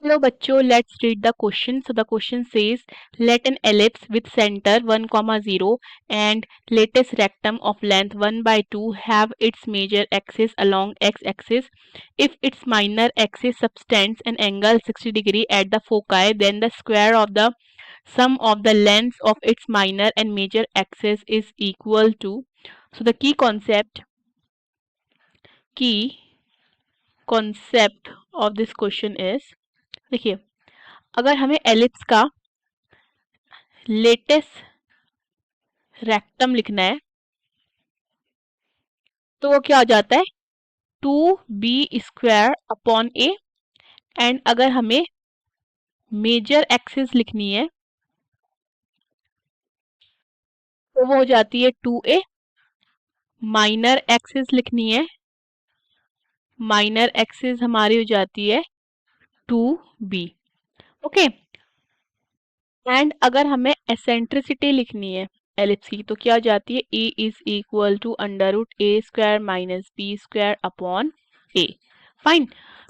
Hello बच्चों, let's read the question. So the question says, let an ellipse with center 1, 0 and lattice rectum of length 1 by 2 have its major axis along x-axis. If its minor axis subtends an angle 60 degree at the foci, then the square of the sum of the lengths of its minor and major axis is equal to. So the key concept of this question is, देखिए, अगर हमें ellipse का latus rectum लिखना है तो वो क्या हो जाता है 2b² अपॉन ए। एंड अगर हमें मेजर एक्सिस लिखनी है तो वो हो जाती है 2a। माइनर एक्सिस लिखनी है, माइनर एक्सिस हमारी हो जाती है 2b। ओके, एंड अगर हमें एसेंट्रिसिटी लिखनी है एलिप्स की तो क्या हो जाती है e is equal to √a² minus b² upon a। Fine.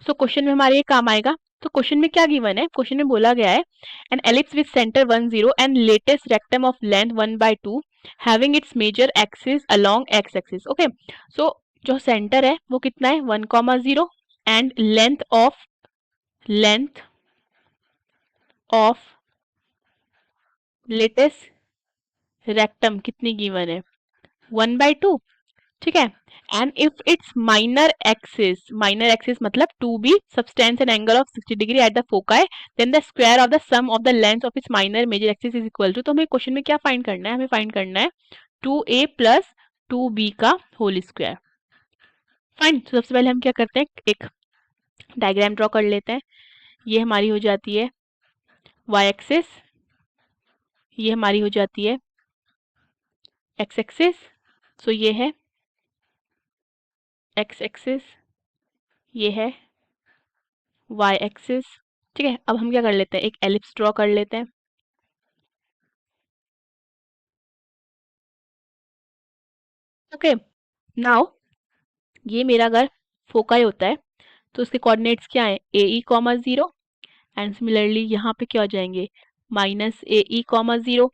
So question में हमारे ये काम आएगा। तो क्वेश्चन में क्या गिवन है, क्वेश्चन में बोला गया है an ellipse with centre 1, 0 and latus rectum of length 1 by 2 having its major axis along x axis. Okay, so जो सेंटर है वो कितना है 1, 0 and length of latus rectum कितनी गिवन है 1 by 2। ठीक है, and if its minor axis मतलब 2b subtends an angle of 60 degree at the foci, then the square of the sum of the lengths of its minor major axis is equal to। तो हमें question में क्या find करना है, हमें find करना है 2a प्लस 2b का होल स्क्वायर। फाइन। तो सबसे पहले हम क्या करते हैं, एक डायग्राम ड्रॉ कर लेते हैं। ये हमारी हो जाती है y एक्सिस, ये हमारी हो जाती है x एक्सिस। सो ये है x एक्सिस, ये है y एक्सिस। ठीक है, अब हम क्या कर लेते हैं, एक एलिप्स ड्रॉ कर लेते हैं। ओके, नाउ ये मेरा अगर फोकाई होता है तो उसके कोऑर्डिनेट्स क्या है ए ई कॉमा 0 एंड सिमिलरली यहाँ पे क्या हो जाएंगे माइनस ए ई कॉमा 0।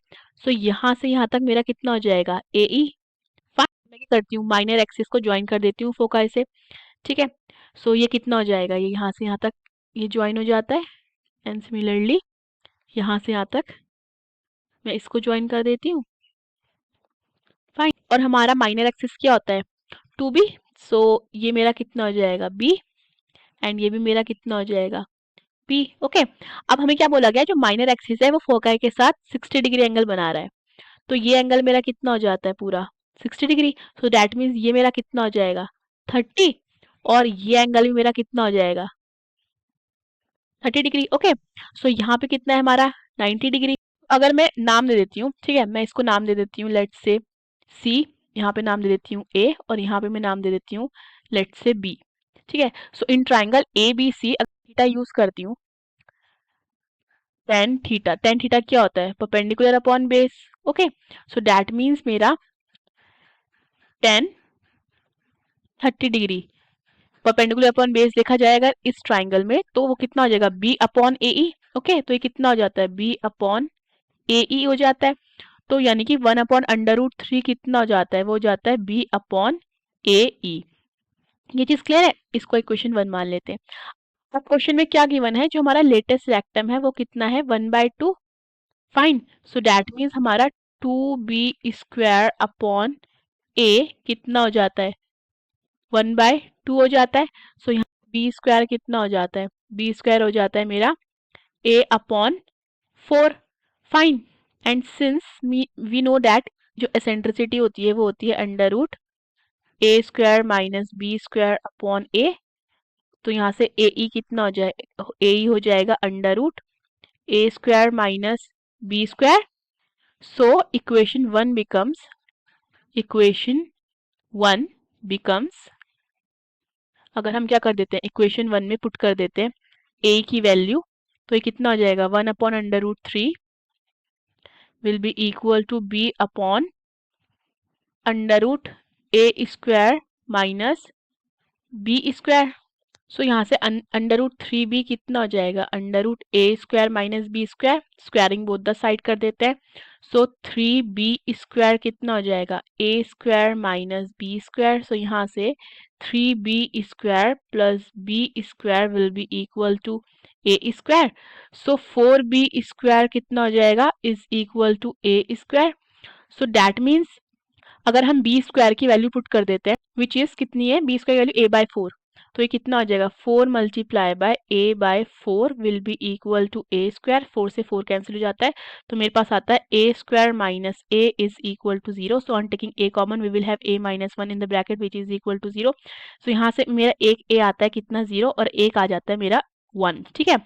सो यहाँ से यहाँ तक मेरा कितना हो जाएगा ए ई। फाइन, मैं क्या करती हूँ माइनर एक्सिस को ज्वाइन कर देती हूँ फोकाई से। ठीक है, सो ये कितना हो जाएगा, ये यहाँ से यहाँ तक ये ज्वाइन हो जाता है एंड सिमिलरली यहाँ से यहाँ तक मैं इसको ज्वाइन कर देती हूँ। फाइन, और हमारा माइनर एक्सिस क्या होता है 2b। सो ये मेरा कितना हो जाएगा b एंड ये भी मेरा कितना हो जाएगा p। ओके, अब हमें क्या बोला गया, जो माइनर एक्सिस है वो फोकाई के साथ 60 डिग्री एंगल बना रहा है। तो ये एंगल मेरा कितना हो जाता है पूरा 60 डिग्री। सो दैट मीन्स ये मेरा कितना हो जाएगा 30 और ये एंगल भी मेरा कितना हो जाएगा 30 डिग्री। ओके, सो यहाँ पे कितना है हमारा 90 डिग्री। अगर मैं नाम दे देती हूँ, ठीक है, मैं इसको नाम दे देती हूँ लेट्स से सी, यहाँ पे नाम दे देती हूँ ए और यहाँ पे मैं नाम दे देती हूँ लेट्स से बी। ठीक है, सो in triangle A B C अगर थीटा यूज करती हूँ टेन थीटा क्या होता है perpendicular upon base. Okay, so that means मेरा 30 डिग्री परपेंडिकुलर अपॉन बेस देखा जाए अगर इस ट्राइंगल में तो वो कितना हो जाएगा बी अपॉन ए ई। ओके, तो ये कितना हो जाता है बी अपॉन ए ई हो जाता है। तो यानी कि 1/√3 कितना हो जाता है, वो हो जाता है बी अपॉन ए ई। ये चीज क्लियर है, इसको इक्वेशन 1 मान लेते हैं। अब क्वेश्चन में क्या गिवन है, जो हमारा लेटेस्ट रेक्टम है वो कितना है 1/2। फाइन, सो दैट मीन्स हमारा 2b² अपॉन ए कितना हो जाता है 1/2 हो जाता है। सो यहाँ b² कितना हो जाता है, b² हो जाता है मेरा a upon 4। Fine, and since we know that जो एसेंट्रिसिटी होती है वो होती है √a² minus b² upon a। तो यहाँ से ए ई कितना हो जाए ए ई हो जाएगा √a² minus b²। So equation 1 becomes अगर हम क्या कर देते हैं इक्वेशन 1 में पुट कर देते हैं a की वैल्यू, तो ये कितना हो जाएगा 1/√3 will be equal to b upon √a² minus b²। So यहाँ से अंडर रूट 3b कितना हो जाएगा, under root A square minus B square, squaring both the side कर देते हैं। सो 3b स्क्वायर कितना हो जाएगा, A square minus B square. So यहाँ से 3b square plus B square will be equal to A square. So 4b square कितना हो जाएगा, is equal to A square. So that means अगर हम बी स्क्वायर की वैल्यू पुट कर देते हैं, विच इज कितनी है, B square value A by 4, तो ये कितना हो जाएगा, 4 multiply by A by 4 will be equal to A square. 4 से 4 कैंसिल हो जाता है, तो मेरे पास आता है a square minus a is equal to 0। So on taking a common we will have a minus 1 in the bracket which is equal to 0। So यहाँ से मेरा एक ए आता है कितना, 0, और एक आ जाता है मेरा 1। ठीक है,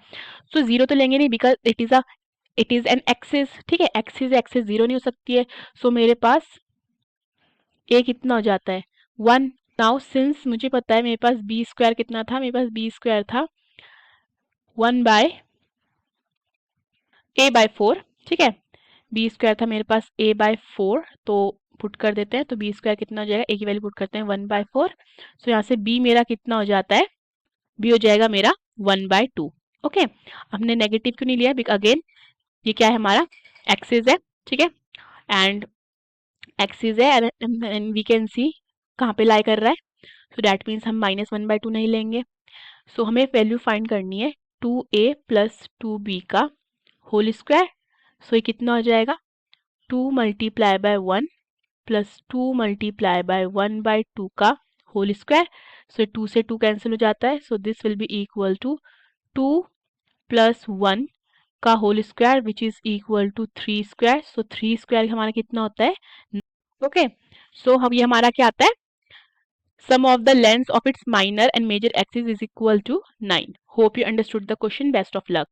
सो 0 तो लेंगे नहीं because it is an axis. ठीक है, एक्सिस एक्सिस 0 नहीं हो सकती है। सो मेरे पास ए कितना हो जाता है, 1। नाउ सिंस मुझे पता है मेरे पास बी स्क्वायर कितना था, मेरे पास बी स्क्वायर था 1 बाय ए बाय 4। ठीक है, बी स्क्वायर था मेरे पास ए बाय 4, तो पुट कर देते हैं, तो बी स्क्वायर कितना हो जाएगा, ए की वैल्यू पुट करते हैं 1 बाय 4। सो यहाँ से बी मेरा कितना हो जाता है, बी हो जाएगा मेरा 1 बाय 2। ओके, हमने नेगेटिव क्यों नहीं लिया, बिकॉज अगेन ये क्या है, हमारा एक्सिस है। ठीक है, एंड एक्सिस है एंड वी कैन सी कहाँ पे लाई कर रहा है, सो डैट मीन्स हम -1/2 नहीं लेंगे। सो हमें वैल्यू फाइंड करनी है 2a प्लस 2b का होल स्क्वायर। सो ये कितना हो जाएगा, 2 multiply by 1 plus 2 multiply by 1/2 का होल स्क्वायर। सो 2 से 2 कैंसिल हो जाता है, so this will be equal to 2 plus 1 का whole square which is equal to 3 square. So 3 square हमारा कितना होता है, ओके। सो हम ये हमारा क्या आता है, sum of the lengths of its minor and major axis is equal to 9. Hope you understood the question. Best of luck.